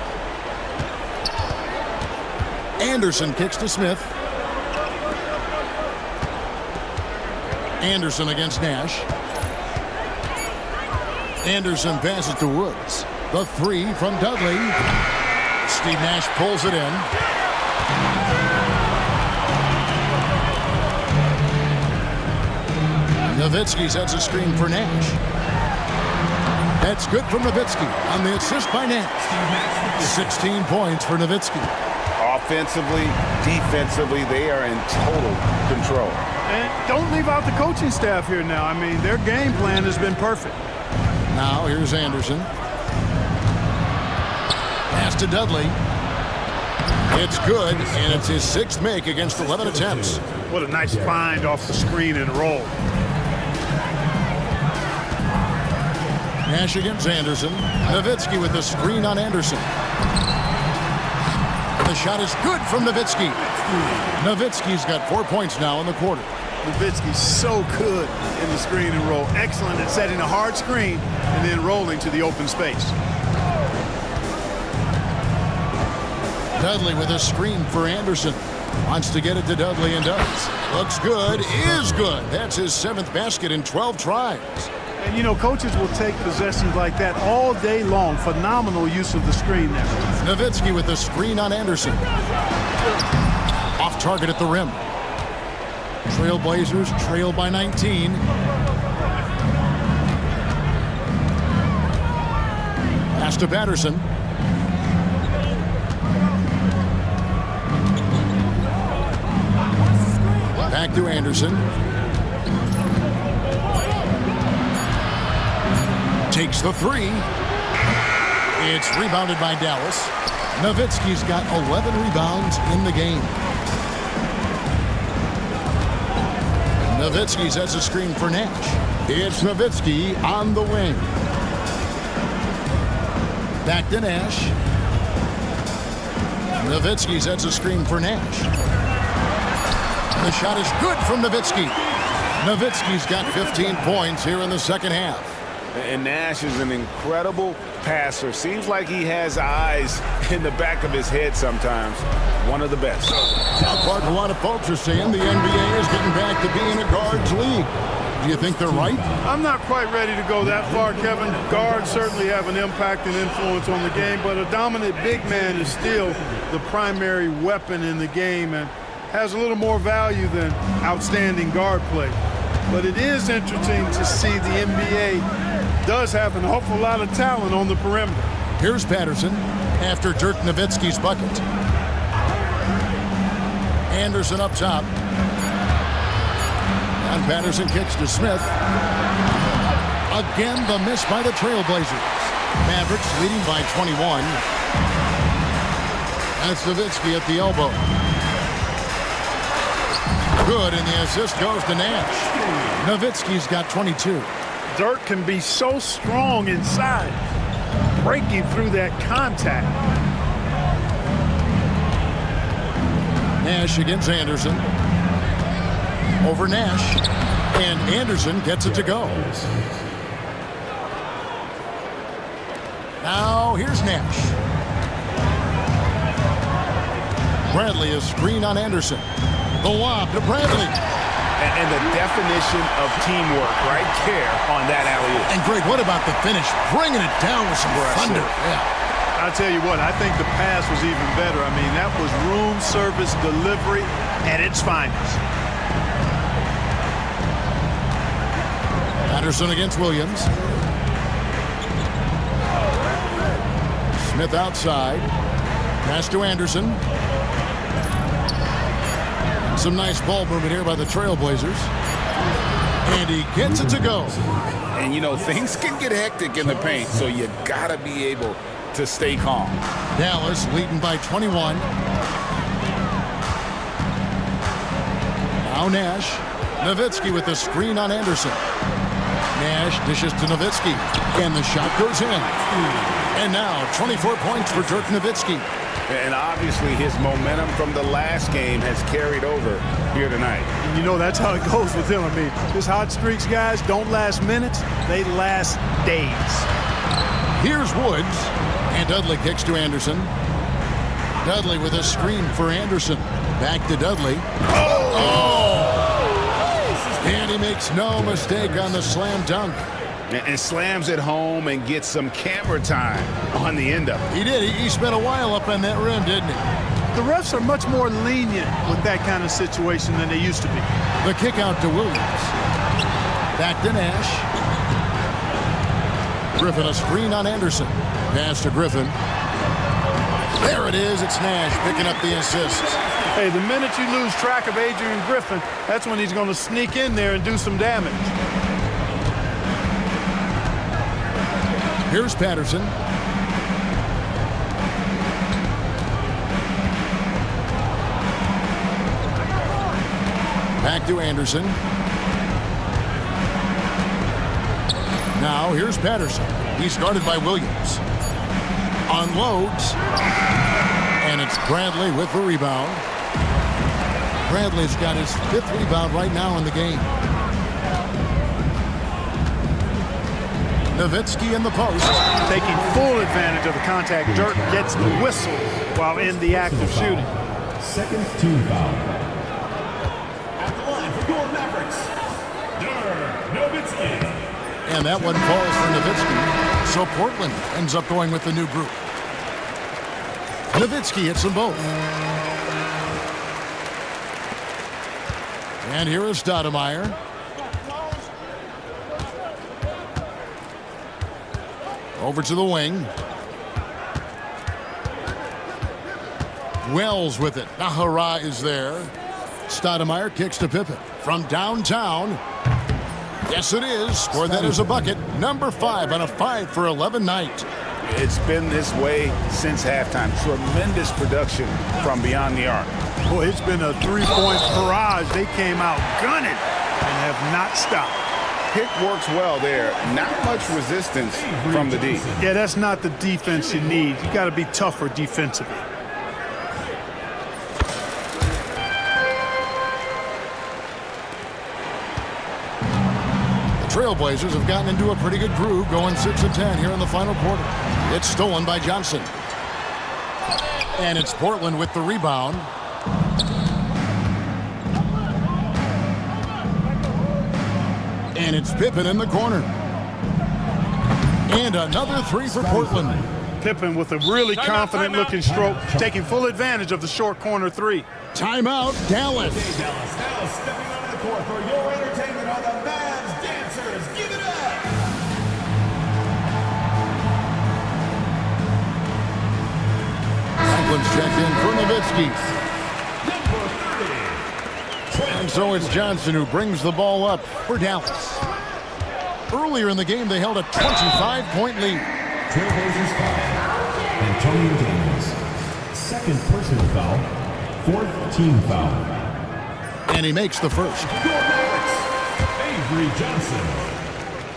Anderson kicks to Smith. Anderson against Nash. Anderson passes to Woods. The three from Dudley. Steve Nash pulls it in. Nowitzki sets a screen for Nash. That's good from Nowitzki on the assist by Nash. 16 points for Nowitzki. Offensively, defensively, they are in total control. And don't leave out the coaching staff here now. I mean, their game plan has been perfect. Now here's Anderson. Pass to Dudley. It's good, and it's his sixth make against 11 attempts. What a nice find off the screen and roll. Nash against Anderson. Nowitzki with the screen on Anderson. The shot is good from Nowitzki. Nowitzki's got 4 points now in the quarter. Nowitzki's so good in the screen and roll. Excellent at setting a hard screen and then rolling to the open space. Dudley with a screen for Anderson. Wants to get it to Dudley and does. Looks good, is good. That's his 7th basket in 12 tries. And, you know, coaches will take possessions like that all day long. Phenomenal use of the screen there. Nowitzki with the screen on Anderson. Off target at the rim. Trailblazers trail by 19. Pass to Patterson. Back to Anderson. Takes the three. It's rebounded by Dallas. Nowitzki's got 11 rebounds in the game. Nowitzki sets a screen for Nash. It's Nowitzki on the wing. Back to Nash. Nowitzki sets a screen for Nash. The shot is good from Nowitzki. Nowitzki's got 15 points here in the second half. And Nash is an incredible passer. Seems like he has eyes in the back of his head sometimes. One of the best. Now, Clark, a lot of folks are saying the NBA is getting back to being a guards league. Do you think they're right? I'm not quite ready to go that far, Kevin. Guards certainly have an impact and influence on the game, but a dominant big man is still the primary weapon in the game and has a little more value than outstanding guard play. But it is interesting to see the NBA does have an awful lot of talent on the perimeter. Here's Patterson after Dirk Nowitzki's bucket. Anderson up top. And Patterson kicks to Smith. Again, the miss by the Trailblazers. Mavericks leading by 21. That's Nowitzki at the elbow. Good, and the assist goes to Nash. Nowitzki's got 22. Dirk can be so strong inside, breaking through that contact. Nash against Anderson. Over Nash. And Anderson gets it to go. Now here's Nash. Bradley, a screen on Anderson. The lob to Bradley. And the definition of teamwork right there on that alley-oop. And Greg, what about the finish? Bringing it down with some thunder. Yeah. I tell you what, I think the pass was even better. I mean, that was room service delivery at its finest. Patterson against Williams. Smith outside. Pass to Anderson. Some nice ball movement here by the Trailblazers. And he gets it to go. And, you know, things can get hectic in the paint, so you got to be able to stay calm. Dallas leading by 21. Now Nash. Nowitzki with the screen on Anderson. Nash dishes to Nowitzki, and the shot goes in. And now 24 points for Dirk Nowitzki. And obviously his momentum from the last game has carried over here tonight. And you know that's how it goes with him. I mean, his hot streaks, guys, don't last minutes. They last days. Here's Woods, and Dudley kicks to Anderson. Dudley with a screen for Anderson. Back to Dudley. Oh! And he makes no mistake on the slam dunk. And slams it home and gets some camera time on the end of it. He did. He spent a while up on that rim, didn't he? The refs are much more lenient with that kind of situation than they used to be. The kick out to Williams. Back to Nash. Griffin a screen on Anderson. Pass to Griffin. There it is. It's Nash picking up the assist. Hey, the minute you lose track of Adrian Griffin, that's when he's going to sneak in there and do some damage. Here's Patterson. Back to Anderson. Now here's Patterson. He's guarded by Williams. Unloads. And it's Bradley with the rebound. Bradley's got his 5th rebound right now in the game. Nowitzki in the post. Taking full advantage of the contact. Dirk gets the whistle while in the act of shooting. Second team foul. At the line for your Mavericks, Dirk Nowitzki. And that one falls for Nowitzki. So Portland ends up going with the new group. Nowitzki hits them both. And here is Stoudemire. Over to the wing. Wells with it. Nahara is there. Stoudemire kicks to Pippen. From downtown. Yes, it is. Or that is a bucket. Number 5 on a 5 for 11 night. It's been this way since halftime. Tremendous production from beyond the arc. Boy, it's been a 3-point barrage. They came out gunning and have not stopped. Pick works well there. Not much resistance from the D. Yeah, that's not the defense you need. You got to be tougher defensively. Trailblazers have gotten into a pretty good groove, going 6-10 here in the final quarter. It's stolen by Johnson. And it's Portland with the rebound. And it's Pippen in the corner. And another 3 for Portland. Pippen with a really confident-looking stroke, taking full advantage of the short corner 3. Timeout, Dallas. Okay, Dallas now stepping onto the court for your entertainment are the Mavs dancers. Give it up! Franklin's checked in for Nowitzki. Number 30. And so it's Johnson who brings the ball up for Dallas. Earlier in the game, they held a 25-point lead. Trailblazers foul. Antonio Daniels. Second personal foul. 4th team foul. And he makes the first. Your Mavericks, Avery Johnson,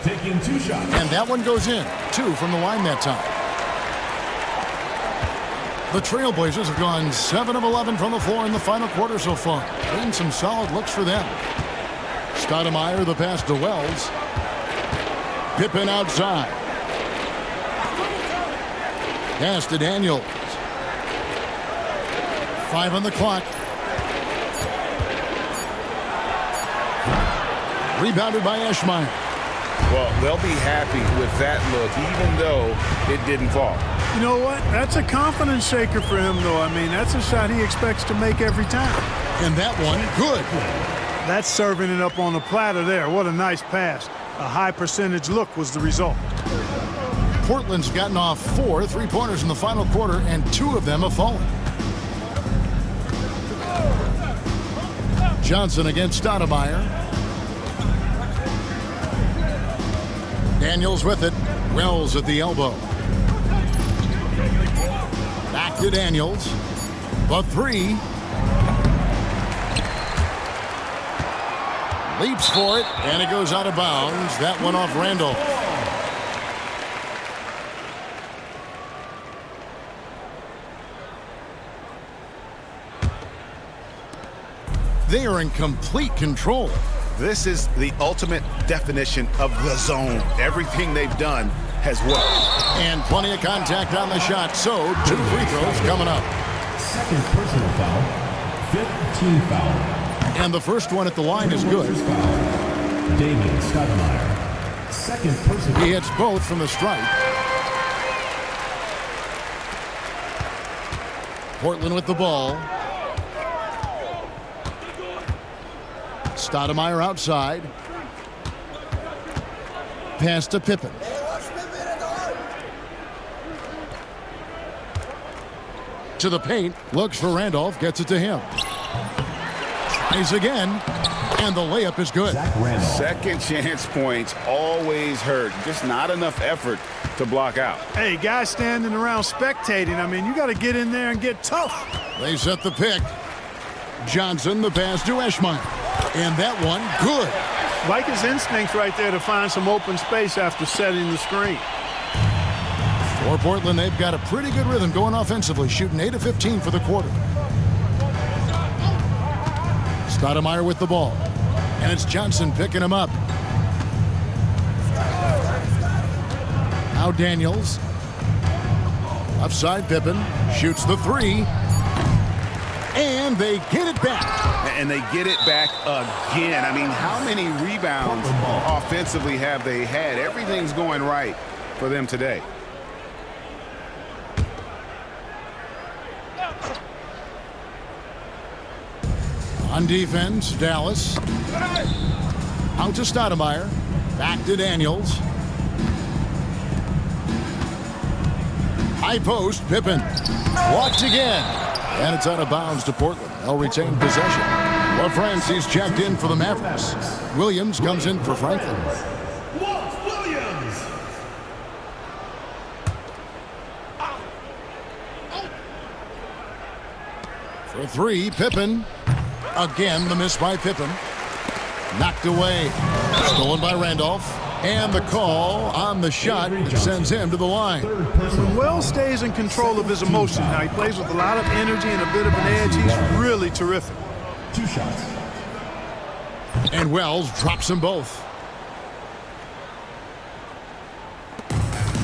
taking 2 shots. And that one goes in. 2 from the line that time. The Trailblazers have gone 7 of 11 from the floor in the final quarter so far. Been some solid looks for them. Stoudemire, the pass to Wells. Pippen outside. Pass to Daniels. 5 on the clock. Rebounded by Eschmeyer. Well, they'll be happy with that look, even though it didn't fall. You know what? That's a confidence shaker for him, though. I mean, that's a shot he expects to make every time. And that one, good. That's serving it up on the platter there. What a nice pass. A high percentage look was the result. Portland's gotten off 4 3-pointers in the final quarter, and 2 of them have fallen. Johnson against Stoudemire. Daniels with it. Wells at the elbow. Back to Daniels. The three. Leaps for it, and it goes out of bounds. That one off Randolph. They are in complete control. This is the ultimate definition of the zone. Everything they've done has worked. And plenty of contact on the shot, so 2 free throws coming up. Second personal foul. 5th team foul. And the first one at the line is good. David Stoudemire. Second personal. He hits both from the stripe. Portland with the ball. Stoudemire outside. Pass to Pippen. To the paint. Looks for Randolph. Gets it to him. Tries again. And the layup is good. Second chance points always hurt. Just not enough effort to block out. Hey, guys standing around spectating. I mean, you got to get in there and get tough. They set the pick. Johnson, the pass to Eschmeyer. And that one, good. Like his instincts right there to find some open space after setting the screen. For Portland, they've got a pretty good rhythm going offensively, shooting 8 of 15 for the quarter. Stoudemire with the ball. And it's Johnson picking him up. Now Daniels. Offside Pippen. Shoots the three. And they get it back. And they get it back again. I mean, how many rebounds offensively have they had? Everything's going right for them today. On defense, Dallas. Out to Stoudemire. Back to Daniels. High post, Pippen. Walks again. And it's out of bounds to Portland. They'll retain possession. LaFrancie's checked in for the Mavericks. Williams comes in for Franklin. Walt Williams. For three, Pippen. Again, the miss by Pippen. Knocked away. Stolen by Randolph. And the call on the shot that sends him to the line. Wells stays in control of his emotions. Now, he plays with a lot of energy and a bit of an edge. He's really terrific. 2 shots. And Wells drops them both.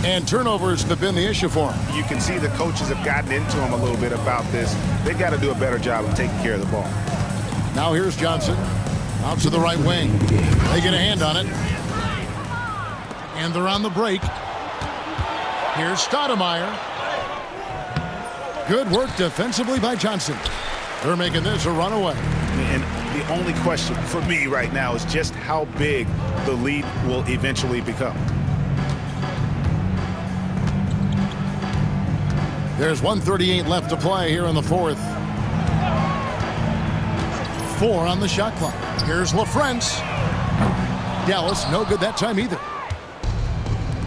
And turnovers have been the issue for him. You can see the coaches have gotten into him a little bit about this. They've got to do a better job of taking care of the ball. Now here's Johnson. Out to the right wing. They get a hand on it. And they're on the break. Here's Stoudemire. Good work defensively by Johnson. They're making this a runaway. And the only question for me right now is just how big the lead will eventually become. There's 1:38 left to play here in the fourth. 4 on the shot clock. Here's LaFrance. Dallas, no good that time either.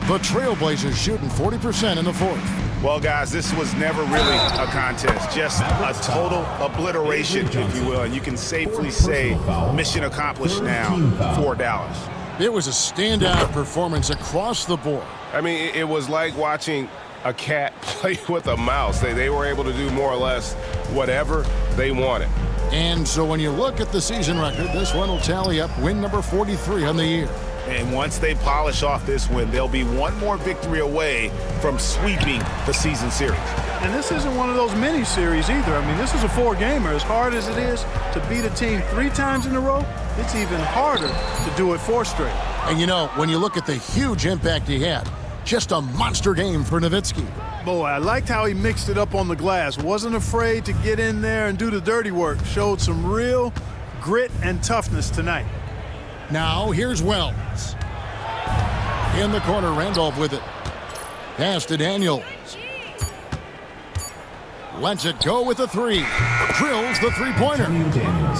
The Trailblazers shooting 40% in the fourth. Well, guys, this was never really a contest. Just a total obliteration, if you will. And you can safely say mission accomplished now for Dallas. It was a standout performance across the board. I mean, it was like watching a cat play with a mouse. They were able to do more or less whatever they wanted. And so when you look at the season record, this one will tally up win number 43 on the year. And once they polish off this win, they'll be one more victory away from sweeping the season series. And this isn't one of those mini series either. I mean, this is a 4-gamer. As hard as it is to beat a team 3 times in a row, it's even harder to do it 4 straight. And you know, when you look at the huge impact he had, just a monster game for Nowitzki. Boy, I liked how he mixed it up on the glass. Wasn't afraid to get in there and do the dirty work. Showed some real grit and toughness tonight. Now, here's Wells. In the corner, Randolph with it. Pass to Daniels. Lets it go with the 3. Drills the three-pointer. Daniels.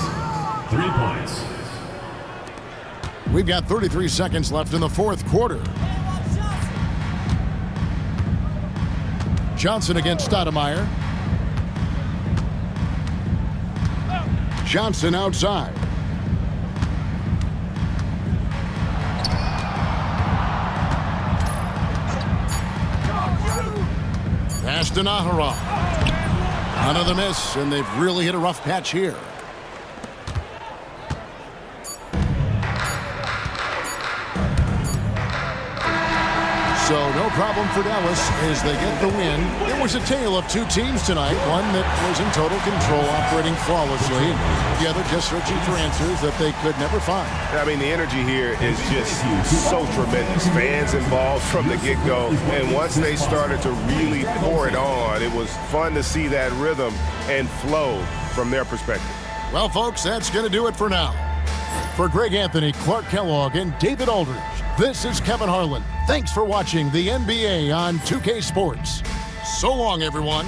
3 points. We've got 33 seconds left in the fourth quarter. Johnson against Stoudemire. Johnson outside. Pass to Naharov. Another miss, and they've really hit a rough patch here. So no problem for Dallas as they get the win. It was a tale of two teams tonight, one that was in total control, operating flawlessly, the other just searching for answers that they could never find. I mean, the energy here is just so tremendous. Fans involved from the get-go, and once they started to really pour it on, it was fun to see that rhythm and flow from their perspective. Well, folks, that's going to do it for now. For Greg Anthony, Clark Kellogg, and David Aldridge, this is Kevin Harlan. Thanks for watching the NBA on 2K Sports. So long, everyone.